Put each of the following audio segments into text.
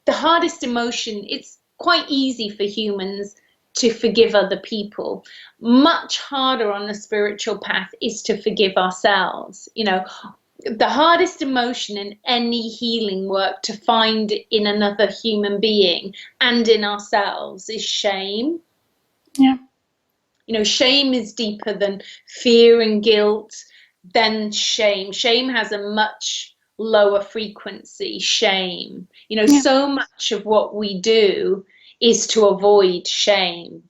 the hardest emotion, it's quite easy for humans to forgive other people. Much harder on the spiritual path is to forgive ourselves. You know, the hardest emotion in any healing work to find in another human being and in ourselves is shame. Yeah. You know, shame is deeper than fear and guilt, than shame. Shame has a much lower frequency, shame. You know, Yeah. so much of what we do is to avoid shame.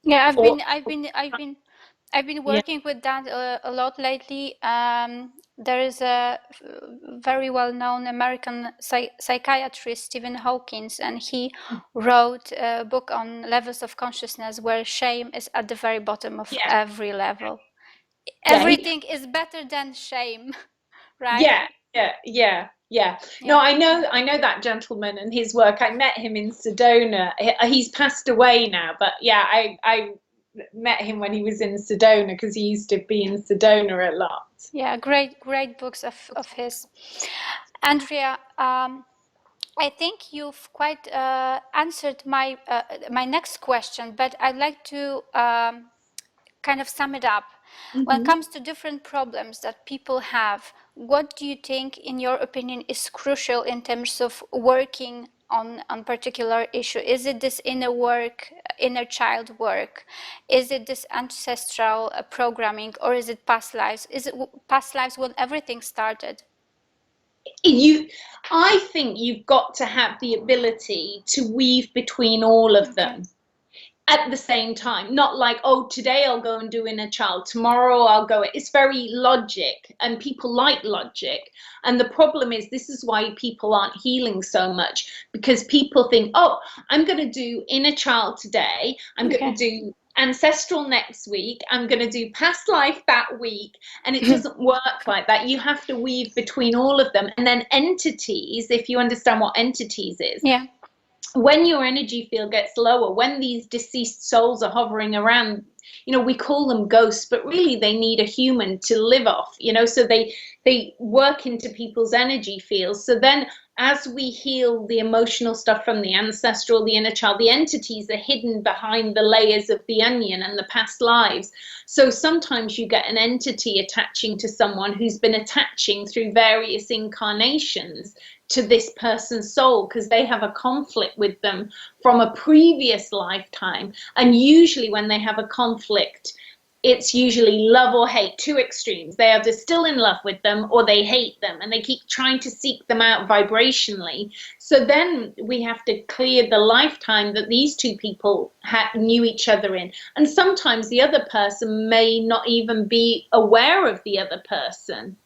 Yeah, Or I've been yeah, working with that a lot lately. There is a very well-known American psychiatrist, Stephen Hawkins, and he wrote a book on levels of consciousness where shame is at the very bottom of yeah, every level. yeah, Everything is better than shame, right? yeah, yeah, yeah, yeah. No, Yeah. I know that gentleman and his work. I met him in Sedona. He's passed away now, but yeah, I met him when he was in Sedona because he used to be in Sedona a lot. Yeah, great books of his. Andrea, I think you've quite answered my next question, but I'd like to kind of sum it up. When it Hmm. comes to different problems that people have, what do you think, in your opinion, is crucial in terms of working on particular issue? Is it this inner work, inner child work? Is it this ancestral programming, or is it past lives? Is it past lives when everything started? I think you've got to have the ability to weave between all of Okay. them at the same time. Not like, oh, today I'll go and do inner child, tomorrow I'll go. It's very logic, and people like logic. And the problem is, this is why people aren't healing so much, because people think, oh, I'm going to do inner child today, I'm going to Okay. do ancestral next week, I'm going to do past life that week. And it doesn't work like that. You have to weave between all of them. And then entities, if you understand what entities is, Yeah. when your energy field gets lower, when these deceased souls are hovering around, you know, we call them ghosts, but really they need a human to live off, you know, so they work into people's energy fields. So then as we heal the emotional stuff from the ancestral, the inner child, the entities are hidden behind the layers of the onion and the past lives. So sometimes you get an entity attaching to someone who's been attaching through various incarnations to this person's soul because they have a conflict with them from a previous lifetime. And usually when they have a conflict, it's usually love or hate, two extremes. They are just still in love with them or they hate them, and they keep trying to seek them out vibrationally. So then we have to clear the lifetime that these two people knew each other in. And sometimes the other person may not even be aware of the other person.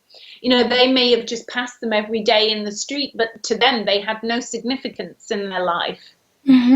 You know, they may have just passed them every day in the street, but to them, they had no significance in their life. Mm-hmm.